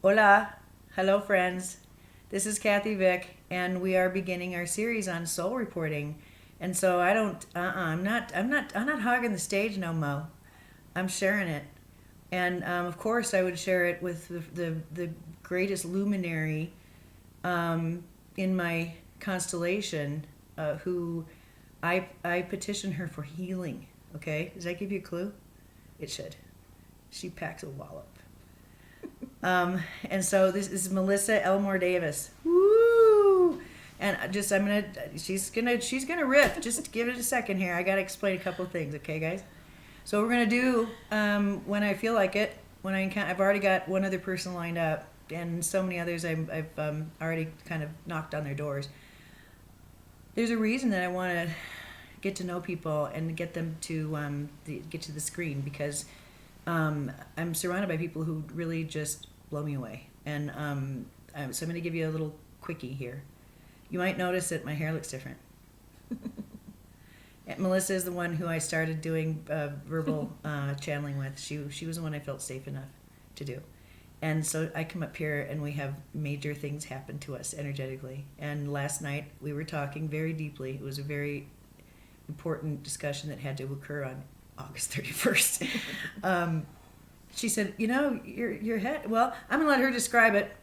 Hola, hello friends. This is Kathy Vick, and we are beginning our series on soul reporting. And so I don't, I'm not hogging the stage no mo. I'm sharing it, and of course I would share it with the greatest luminary in my constellation, who I petition her for healing. Okay, does that give you a clue? It should. She packs a wallop. And so this is Melissa Elmore Davis. Woo! And just she's gonna riff. Just give it a second here. I gotta explain a couple of things, okay, guys? So we're gonna do when I feel like it. I've already got one other person lined up, and so many others I've already kind of knocked on their doors. There's a reason that I want to get to know people and get them to get to the screen, because I'm surrounded by people who really just blow me away. And so I'm going to give you a little quickie here. You might notice that my hair looks different. Melissa is the one who I started doing verbal channeling with. She was the one I felt safe enough to do. And so I come up here and we have major things happen to us energetically. And last night we were talking very deeply. It was a very important discussion that had to occur on August 31st. She said, your head, well, I'm going to let her describe it.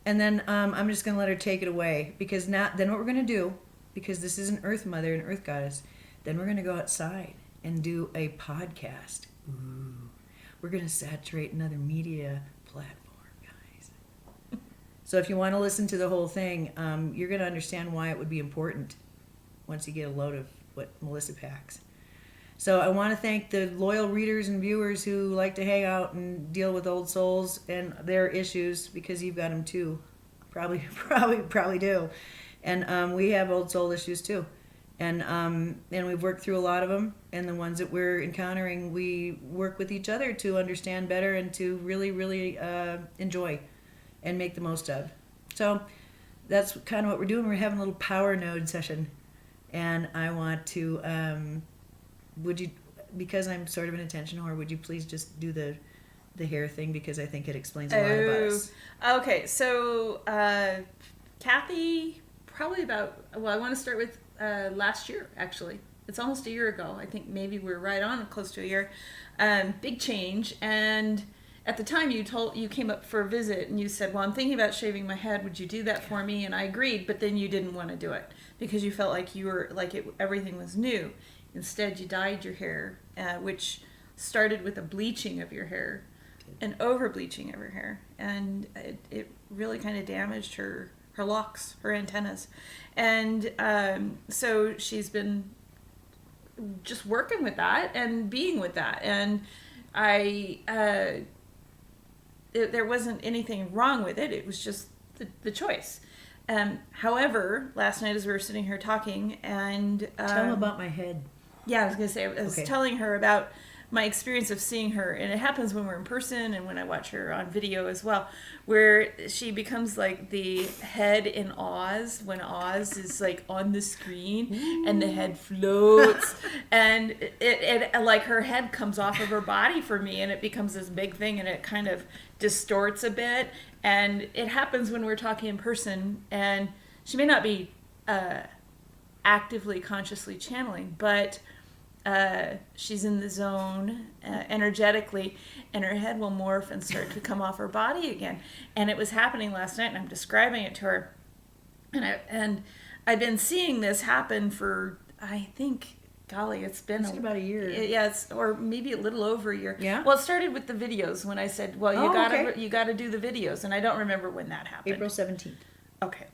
And then I'm just going to let her take it away. Because then what we're going to do, because this is an Earth Mother and Earth Goddess, then we're going to go outside and do a podcast. Ooh. We're going to saturate another media platform, guys. So if you want to listen to the whole thing, you're going to understand why it would be important once you get a load of what Melissa packs. So I want to thank the loyal readers and viewers who like to hang out and deal with old souls and their issues, because you've got them too. Probably do. And we have old soul issues too. And we've worked through a lot of them. And the ones that we're encountering, we work with each other to understand better and to really, really enjoy and make the most of. So that's kind of what we're doing. We're having a little power node session. And I want to, would you, because I'm sort of an attention whore, would you please just do the hair thing, because I think it explains a lot about us. Okay, so Kathy, probably I want to start with last year, actually. It's almost a year ago. I think maybe we're right on close to a year. Big change. And at the time you came up for a visit and you said, well, I'm thinking about shaving my head. Would you do that for me? And I agreed, but then you didn't want to do it because you felt like everything was new. Instead, you dyed your hair, which started with a bleaching of your hair, an over bleaching of her hair, and it really kind of damaged her locks, her antennas. And so she's been just working with that and being with that. And there wasn't anything wrong with it. It was just the choice. However, last night as we were sitting here talking, and tell them about my head. Yeah, I was going to say, I was telling her about my experience of seeing her, and it happens when we're in person and when I watch her on video as well, where she becomes like the head in Oz, when Oz is like on the screen. Ooh. And the head floats and it like her head comes off of her body for me, and it becomes this big thing, and it kind of distorts a bit. And it happens when we're talking in person, and she may not be actively, consciously channeling, but she's in the zone energetically, and her head will morph and start to come off her body again. And it was happening last night, and I'm describing it to her. And I've been seeing this happen for, I think, golly, it's been about a year. Or maybe a little over a year. Yeah. Well, it started with the videos when I said, well, you gotta do the videos, and I don't remember when that happened. April 17th. Okay.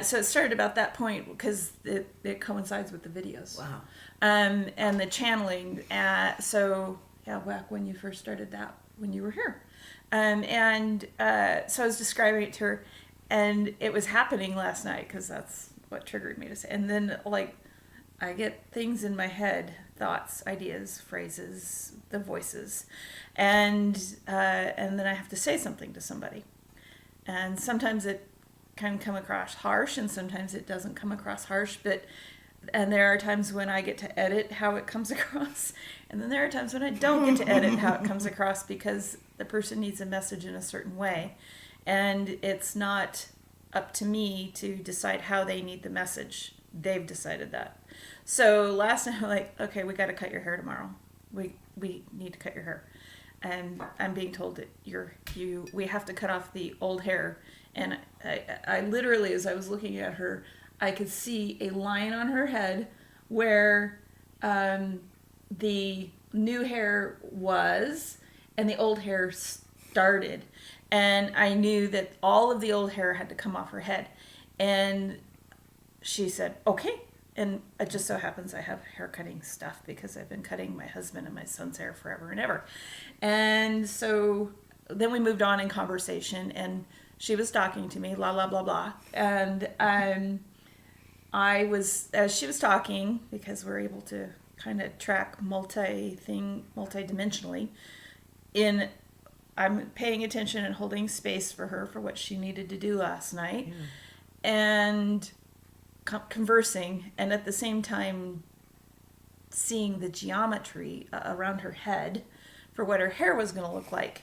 So it started about that point because it coincides with the videos. Wow. And the channeling. So back when you first started that, when you were here. So I was describing it to her, and it was happening last night because that's what triggered me to say. And then I get things in my head, thoughts, ideas, phrases, the voices, and then I have to say something to somebody. And sometimes it can come across harsh, and sometimes it doesn't come across harsh, and there are times when I get to edit how it comes across, and then there are times when I don't get to edit how it comes across, because The person needs a message in a certain way. And it's not up to me to decide how they need the message. They've decided that. So last night I'm like, okay, we got to cut your hair tomorrow. We need to cut your hair. And I'm being told that we have to cut off the old hair. And I literally, as I was looking at her, I could see a line on her head where the new hair was and the old hair started. And I knew that all of the old hair had to come off her head. And she said, okay. And it just so happens I have hair cutting stuff because I've been cutting my husband and my son's hair forever and ever. And so then we moved on in conversation, and she was talking to me, blah, blah, blah, blah. And I was, as she was talking, because we're able to kind of track multi-dimensionally, I'm paying attention and holding space for her for what she needed to do last night. And conversing, and at the same time seeing the geometry around her head for what her hair was going to look like.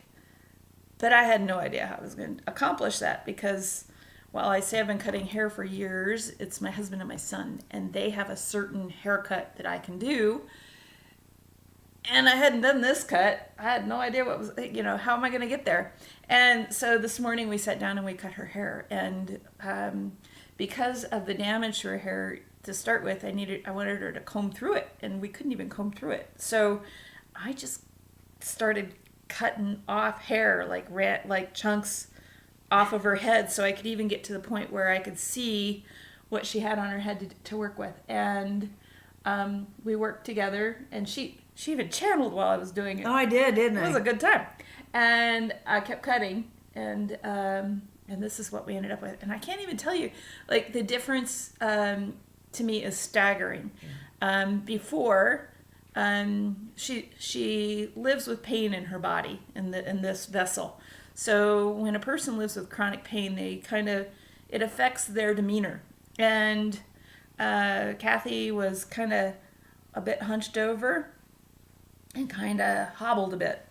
But I had no idea how I was going to accomplish that, because while I say I've been cutting hair for years, it's my husband and my son, and they have a certain haircut that I can do. And I hadn't done this cut. I had no idea what was, how am I going to get there? And so this morning we sat down and we cut her hair. And because of the damage to her hair to start with, I wanted her to comb through it, and we couldn't even comb through it. So I just started cutting off hair, like chunks off of her head, so I could even get to the point where I could see what she had on her head to work with. And we worked together, and she even channeled while I was doing it. Oh, I did, didn't I? It was a good time. And I kept cutting, and this is what we ended up with. And I can't even tell you, like, the difference to me is staggering. Before, she lives with pain in her body, in this vessel. So when a person lives with chronic pain, it affects their demeanor. And Kathy was kind of a bit hunched over and kind of hobbled a bit.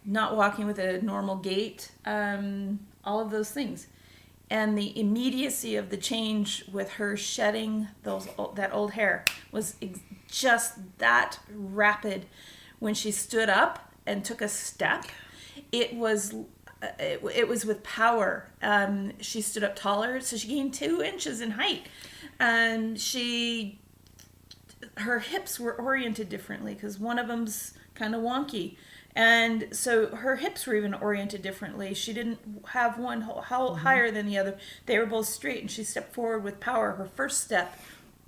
Not walking with a normal gait, all of those things. And the immediacy of the change with her shedding that old hair was just that rapid. When she stood up and took a step, it was with power. She stood up taller, so she gained 2 inches in height. Her hips were oriented differently because one of them's kind of wonky. And so her hips were even oriented differently. She didn't have one higher than the other. They were both straight, and she stepped forward with power. Her first step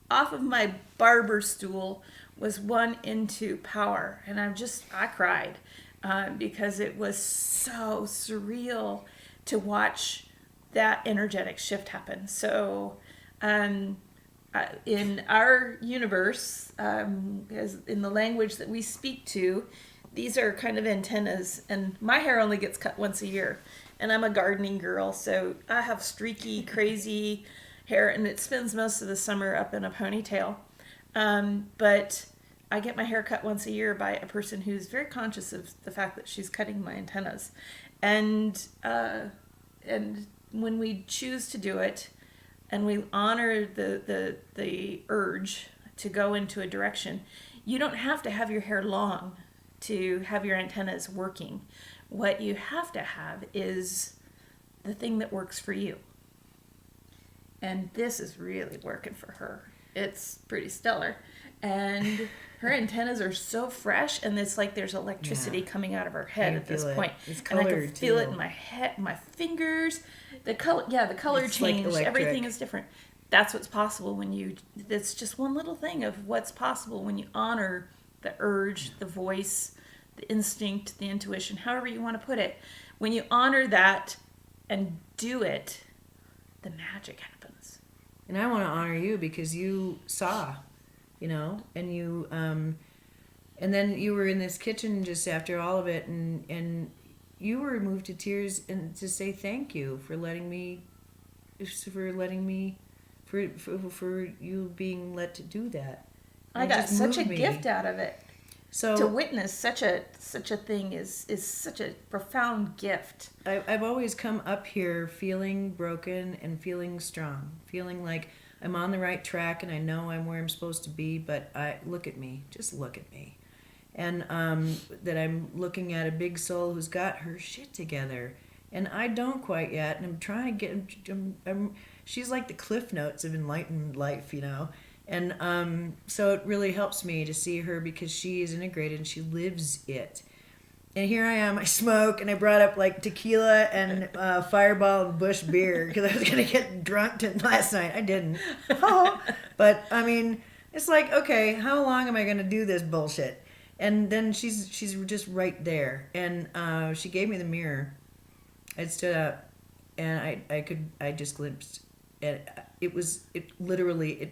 off of my barber stool was one into power. And I cried because it was so surreal to watch that energetic shift happen. So in our universe, as in the language that we speak to, these are kind of antennas, and my hair only gets cut once a year, and I'm a gardening girl, so I have streaky, crazy hair, and it spends most of the summer up in a ponytail. But I get my hair cut once a year by a person who's very conscious of the fact that she's cutting my antennas. And when we choose to do it, and we honor the urge to go into a direction, you don't have to have your hair long to have your antennas working. What you have to have is the thing that works for you. And this is really working for her. It's pretty stellar. And her antennas are so fresh, and it's like there's electricity coming out of her head at this point. It's and I colored can feel too. it in my head, my fingers. The color It's changed. like Everything is different. That's what's possible it's just one little thing of what's possible when you honor the urge, the voice, the instinct, the intuition, however you want to put it. When you honor that and do it, the magic happens. And I want to honor you because you saw, and you, and then you were in this kitchen just after all of it, and you were moved to tears, and to say thank you for for you being let to do that. I got such a gift out of it. So to witness such a thing is such a profound gift. I've always come up here feeling broken and feeling strong, feeling like I'm on the right track and I know I'm where I'm supposed to be, but look at me, just look at me. And that I'm looking at a big soul who's got her shit together. And I don't quite yet, and I'm trying to get, she's like the cliff notes of enlightened life, you know. And so it really helps me to see her because she is integrated and she lives it. And here I am, I smoke, and I brought up like tequila and Fireball and Bush beer because I was going to get drunk last night. I didn't. But I mean, it's like, okay, how long am I going to do this bullshit? And then she's just right there. And she gave me the mirror. I stood up, and I just glimpsed. And it literally,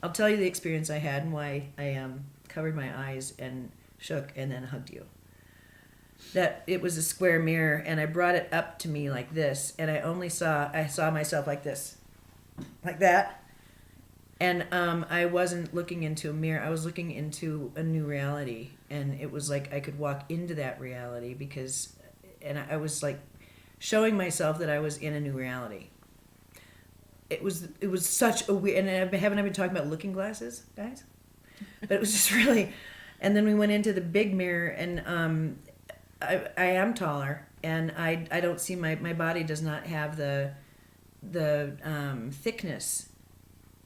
I'll tell you the experience I had and why I covered my eyes and shook and then hugged you. That it was a square mirror, and I brought it up to me like this, and I saw myself like this, like that. And I wasn't looking into a mirror. I was looking into a new reality, and it was like I could walk into that reality and I was like showing myself that I was in a new reality. It was such a weird, and haven't I been talking about looking glasses, guys? But it was just really, and then we went into the big mirror, and I am taller, and I don't see my body does not have the thickness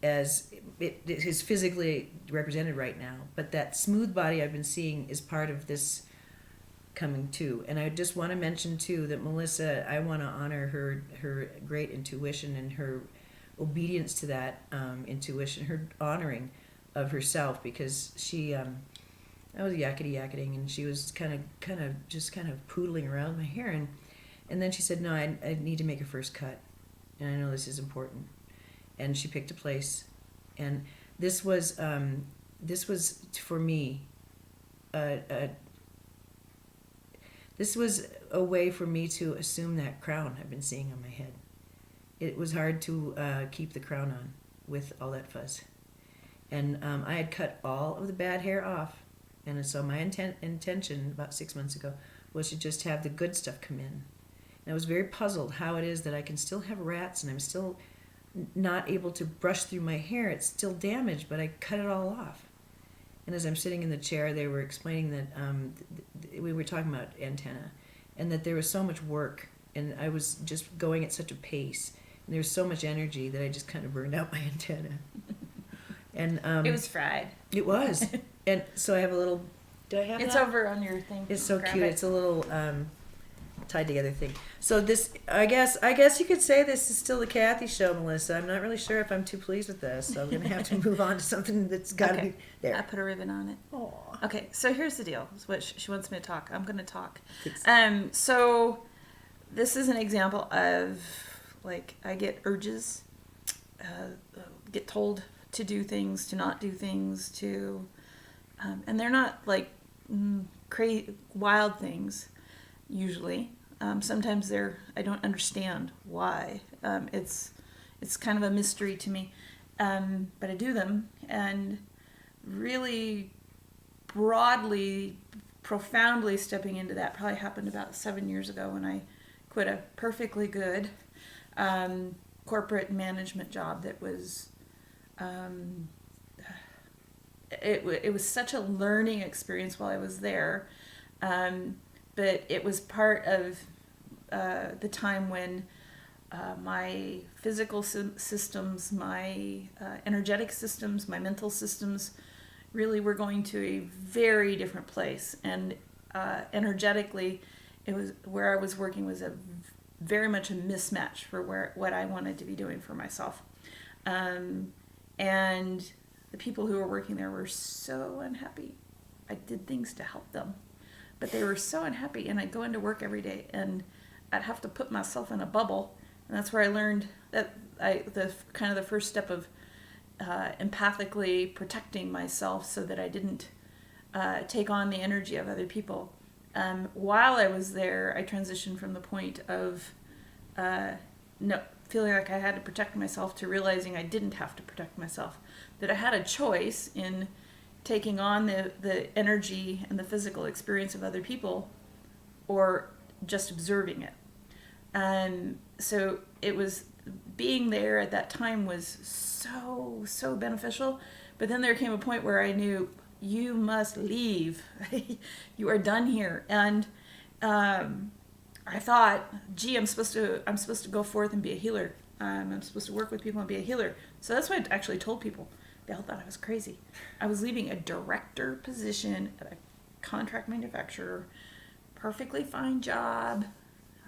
as it is physically represented right now, but that smooth body I've been seeing is part of this coming too. And I just want to mention too that Melissa, I want to honor her great intuition and her obedience to that intuition, her honoring of herself, because she I was yakety-yakketing, and she was kind of poodling around my hair, and then she said, no, I need to make a first cut, and I know this is important. And she picked a place, and this was for me this was a way for me to assume that crown I've been seeing on my head. It was hard to keep the crown on with all that fuzz, and I had cut all of the bad hair off, and so my intention about 6 months ago was to just have the good stuff come in. And I was very puzzled how it is that I can still have rats and I'm still not able to brush through my hair. It's still damaged, but I cut it all off. And as I'm sitting in the chair, they were explaining that we were talking about antenna, and that there was so much work, and I was just going at such a pace, and there was so much energy that I just kind of burned out my antenna. And it was fried. It was. And so I have a little. Do I have? It's that? over on your thing. It's so Grab cute. it. It's a little tied together thing. So this, I guess you could say this is still the Kathy show, Melissa. I'm not really sure if I'm too pleased with this, so I'm going to have to move on to something that's got to be there. I put a ribbon on it. Aww. Okay, so here's the deal. It's what she wants me to talk. I'm going to talk. Thanks. So this is an example of, like, I get urges, get told to do things, to not do things, to, and they're not like crazy, wild things, usually. Sometimes I don't understand why. It's kind of a mystery to me, but I do them, and really broadly, profoundly stepping into that probably happened about 7 years ago when I quit a perfectly good corporate management job that was it was such a learning experience while I was there, but it was part of the time when my physical systems, my energetic systems, my mental systems really were going to a very different place, and energetically it was where I was working was very much a mismatch for what I wanted to be doing for myself. And the people who were working there were so unhappy. I did things to help them, but they were so unhappy. And I'd go into work every day, and I'd have to put myself in a bubble. And that's where I learned that the first step of empathically protecting myself so that I didn't take on the energy of other people. While I was there, I transitioned from the point of feeling like I had to protect myself to realizing I didn't have to protect myself, that I had a choice in taking on the energy and the physical experience of other people, or just observing it. And so it was, being there at that time was so beneficial. But then there came a point where I knew, you must leave. You are done here. And I thought, gee, I'm supposed to go forth and be a healer. I'm supposed to work with people and be a healer. So that's what I actually told people. They all thought I was crazy. I was leaving a director position at a contract manufacturer, perfectly fine job.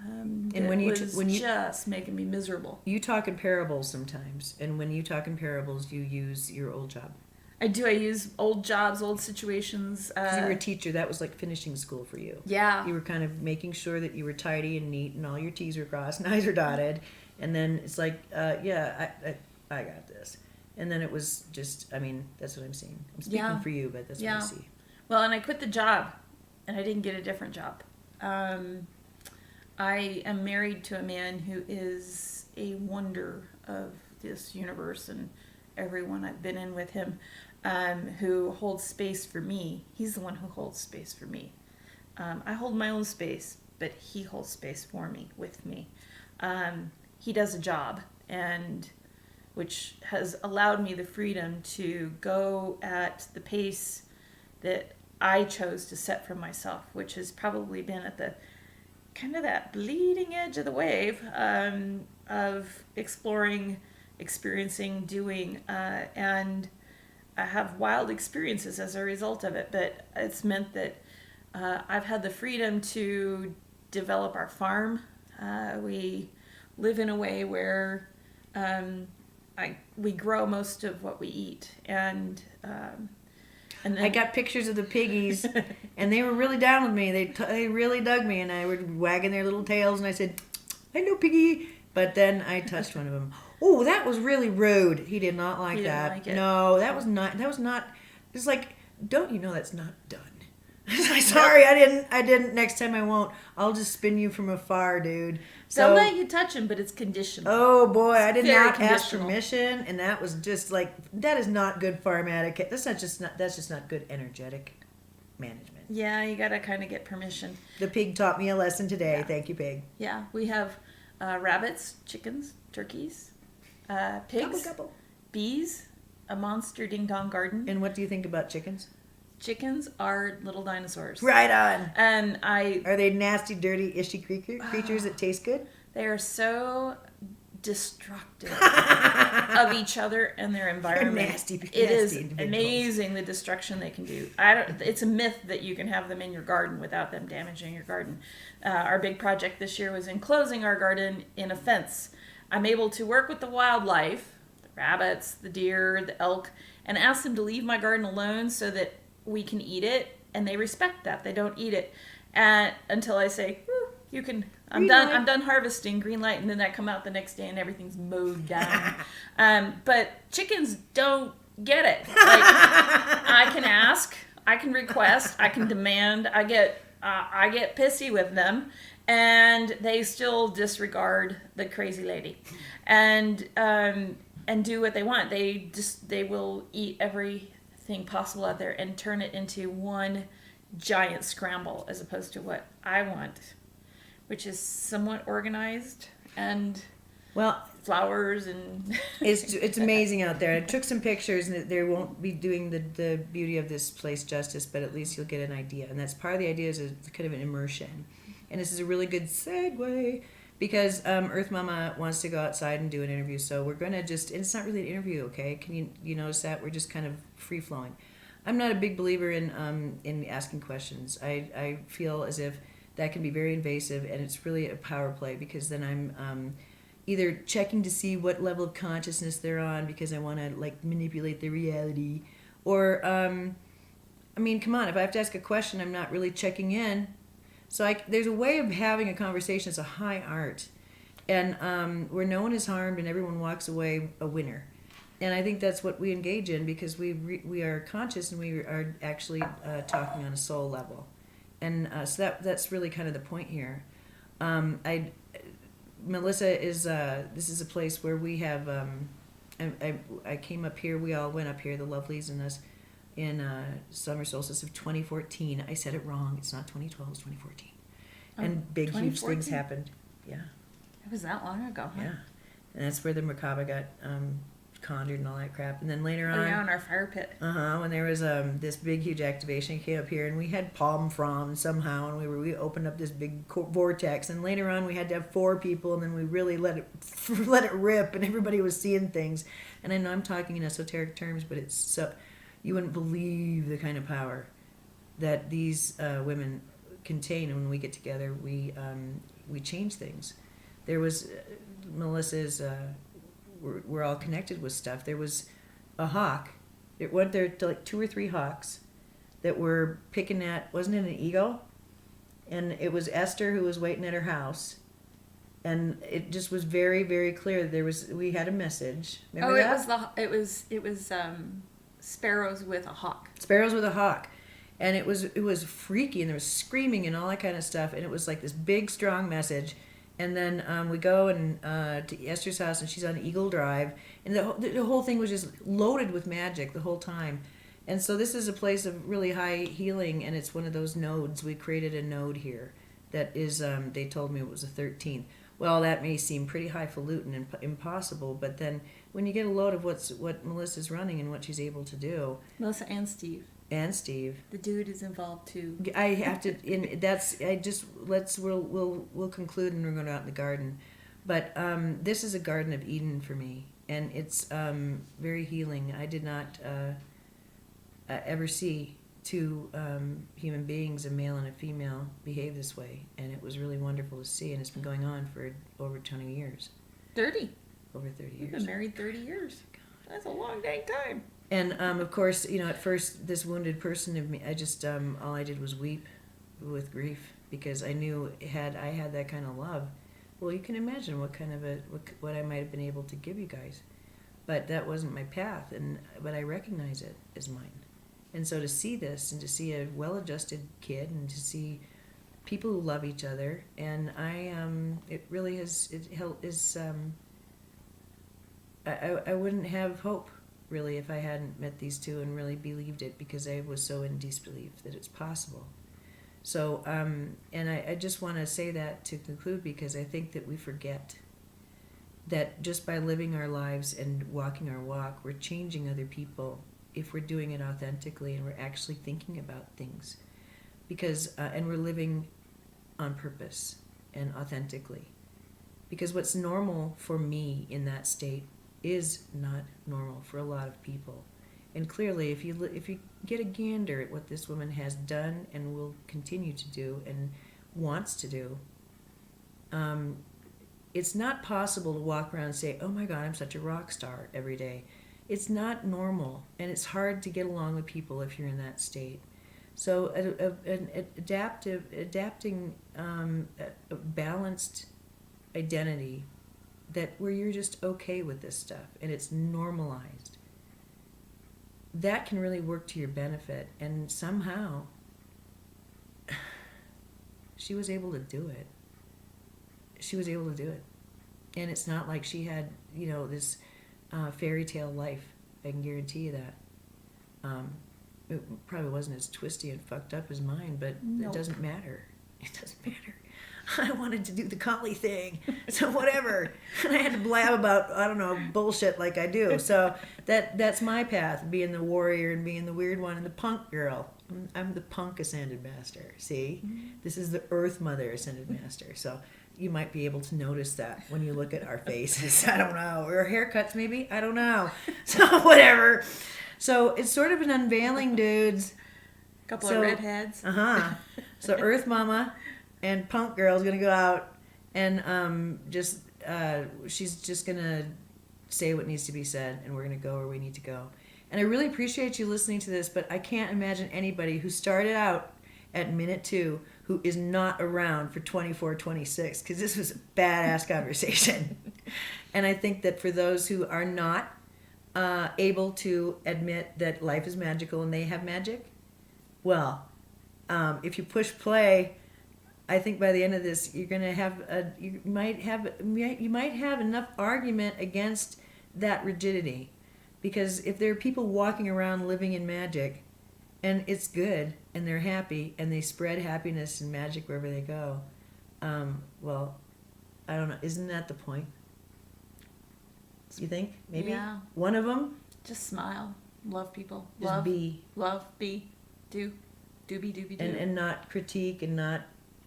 And when you just making me miserable. You talk in parables sometimes, and when you talk in parables, you use your old job. I do. I use old jobs, old situations. Because you were a teacher, that was like finishing school for you. Yeah. You were kind of making sure that you were tidy and neat, and all your T's were crossed and I's were dotted, and then it's like, I got this. And then it was just, I mean, that's what I'm seeing. I'm speaking for you, but that's what I see. Well, and I quit the job, and I didn't get a different job. I am married to a man who is a wonder of this universe and everyone I've been in with him, who holds space for me. He's the one who holds space for me. I hold my own space, but he holds space for me, with me. He does a job, and which has allowed me the freedom to go at the pace that I chose to set for myself, which has probably been at the kind of that bleeding edge of the wave of exploring, experiencing, doing, and I have wild experiences as a result of it. But it's meant that I've had the freedom to develop our farm. We live in a way where we grow most of what we eat, and then I got pictures of the piggies, and they were really down with me. They really dug me, and I were wagging their little tails, and I said, "I know, piggy." But then I touched one of them. Oh, that was really rude. He did not like that. Like it. No, that was not. It's like, don't you know that's not done? Sorry, I didn't. Next time I won't. I'll just spin you from afar, dude. They'll let you touch him, but it's conditional. Oh boy, I did not ask conditional. permission, and that was just like, that is not good farm etiquette. That's just not good energetic management. Yeah, you gotta kind of get permission. The pig taught me a lesson today. Yeah. Thank you, pig. Yeah, we have rabbits, chickens, turkeys, pigs, Couple. bees, a monster ding-dong garden. And what do you think about chickens? Chickens are little dinosaurs. Right on. And Are they nasty, dirty, ishy creatures that taste good? They are so destructive of each other and their environment. They're nasty It is individuals. amazing the destruction they can do. It's a myth that you can have them in your garden without them damaging your garden. Our big project this year was enclosing our garden in a fence. I'm able to work with the wildlife, the rabbits, the deer, the elk, and ask them to leave my garden alone so that we can eat it, and they respect that. They don't eat it until I say, you can. I'm done harvesting, green light, and then I come out the next day and everything's mowed down. But chickens don't get it. Like, I can ask, I can request, I can demand. I get pissy with them, and they still disregard the crazy lady, and do what they want. They will eat everything possible out there and turn it into one giant scramble, as opposed to what I want, which is somewhat organized and flowers and it's amazing out there. I took some pictures, and they won't be doing the beauty of this place justice, but at least you'll get an idea. And that's part of the idea, is a kind of an immersion. And this is a really good segue, because Earth Mama wants to go outside and do an interview. So we're going to just, and it's not really an interview, okay? Can you notice that? We're just kind of free-flowing. I'm not a big believer in asking questions. I feel as if that can be very invasive, and it's really a power play, because then I'm either checking to see what level of consciousness they're on, because I want to like manipulate their reality, or I mean, come on, if I have to ask a question, I'm not really checking in. So there's a way of having a conversation. It's a high art, and where no one is harmed and everyone walks away a winner. And I think that's what we engage in, because we are conscious, and we are actually talking on a soul level. And so that's really kind of the point here. Melissa is, this is a place where we have, I came up here, we all went up here, the lovelies and us, in summer solstice of 2014. I said it wrong. It's not 2012, it's 2014. And big, huge things happened. Yeah. It was that long ago, huh? Yeah. And that's where the Merkaba got conjured and all that crap. And then later on... Oh, yeah, in our fire pit. When there was this big, huge activation came up here, and we had palm fronds somehow, and we opened up this big vortex. And later on, we had to have 4 people, and then we really let it rip, and everybody was seeing things. And I know I'm talking in esoteric terms, but it's so... You wouldn't believe the kind of power that these women contain. And when we get together, we change things. There was Melissa's. We're all connected with stuff. There was a hawk. It went there to like 2 or 3 hawks that were picking at. Wasn't it an eagle? And it was Esther who was waiting at her house. And it just was very, very clear. We had a message. Remember that? It was sparrows with a hawk. Sparrows with a hawk. And it was freaky, and there was screaming and all that kind of stuff, and it was like this big, strong message. And then we go to Esther's house, and she's on Eagle Drive, and the whole thing was just loaded with magic the whole time. And so this is a place of really high healing, and it's one of those nodes. We created a node here that is, they told me it was a 13th. Well, that may seem pretty highfalutin and impossible, but then when you get a load of what Melissa's running and what she's able to do. Melissa and Steve. And Steve. The dude is involved too. I have to. We'll conclude, and we're going out in the garden. But this is a Garden of Eden for me, and it's very healing. I did not ever see 2 human beings, a male and a female, behave this way, and it was really wonderful to see. And it's been going on for over 20 years. 30. Over 30 years. You've been married 30 years. That's a long dang time. And of course, at first, this wounded person of me, I just all I did was weep with grief, because I knew I had that kind of love. Well, you can imagine what kind of what I might have been able to give you guys, but that wasn't my path. But I recognize it as mine. And so to see this, and to see a well-adjusted kid, and to see people who love each other, and it really is I wouldn't have hope, really, if I hadn't met these 2 and really believed it, because I was so in disbelief that it's possible. So, and I just want to say that to conclude, because I think that we forget that just by living our lives and walking our walk, we're changing other people if we're doing it authentically and we're actually thinking about things. Because, and we're living on purpose and authentically. Because what's normal for me in that state is not normal for a lot of people. And clearly, if you get a gander at what this woman has done and will continue to do and wants to do, it's not possible to walk around and say, oh my God, I'm such a rock star every day. It's not normal, and it's hard to get along with people if you're in that state. So an adapting a balanced identity where you're just okay with this stuff and it's normalized, that can really work to your benefit. And somehow she was able to do it. And it's not like she had, this fairy tale life. I can guarantee you that. It probably wasn't as twisty and fucked up as mine, but It doesn't matter. It doesn't matter. I wanted to do the collie thing, so whatever. And I had to blab about, bullshit like I do. So that's my path, being the warrior and being the weird one and the punk girl. I'm the punk ascended master, see? Mm-hmm. This is the Earth Mother ascended master. So you might be able to notice that when you look at our faces. I don't know. Or haircuts, maybe? I don't know. So whatever. So it's sort of an unveiling, dudes. Couple of redheads. So Earth Mama and Punk Girl's gonna go out and she's just gonna say what needs to be said, and we're gonna go where we need to go. And I really appreciate you listening to this, but I can't imagine anybody who started out at minute 2 who is not around for 24, 26, because this was a badass conversation. And I think that for those who are not able to admit that life is magical and they have magic, well, if you push play, I think by the end of this, you're gonna have you might have enough argument against that rigidity Because if there are people walking around living in magic, and it's good, and they're happy, and they spread happiness and magic wherever they go, well, I don't know. Isn't that the point? You think? Maybe? Yeah. One of them? Just smile. Love people. Just love. be. Love. Be. Do. Doobie doobie do. And not critique and not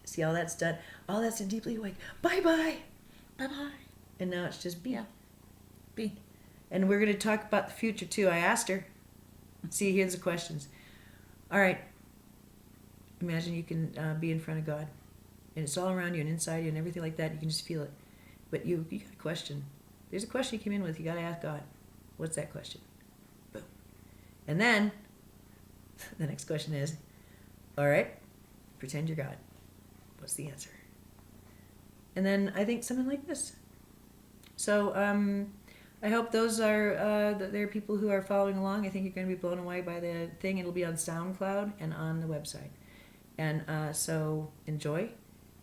see all that's done. All that's done deeply awake. Bye-bye. Bye-bye. And now it's just be. Yeah. Be. And we're going to talk about the future, too. I asked her. See, here's the questions. All right. Imagine you can be in front of God. And it's all around you and inside you and everything like that. You can just feel it. But you got a question. There's a question you came in with. You got to ask God. What's that question? Boom. And then the next question is, all right, pretend you're God. What's the answer? And then I think something like this. So I hope those are there are people who are following along. I think you're going to be blown away by the thing. It'll be on SoundCloud and on the website. And so enjoy.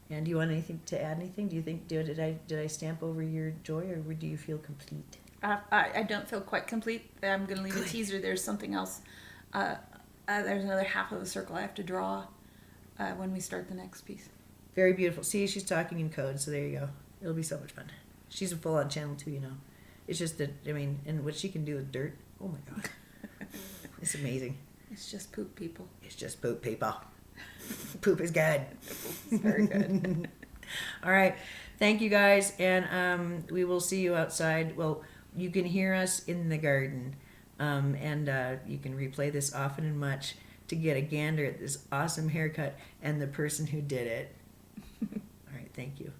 And do you want anything to add? Anything? Do you think did I stamp over your joy, or do you feel complete? I don't feel quite complete. I'm going to leave a teaser. There's something else. There's another half of the circle I have to draw when we start the next piece. Very beautiful. See, she's talking in code, so there you go. It'll be so much fun. She's a full-on channel too, you know. It's just that, I mean, and what she can do with dirt, oh my God. It's amazing. It's just poop, people. It's just poop, people. Poop is good. It's very good. All right. Thank you, guys, and we will see you outside. Well, you can hear us in the garden, and you can replay this often and much to get a gander at this awesome haircut and the person who did it. All right. Thank you.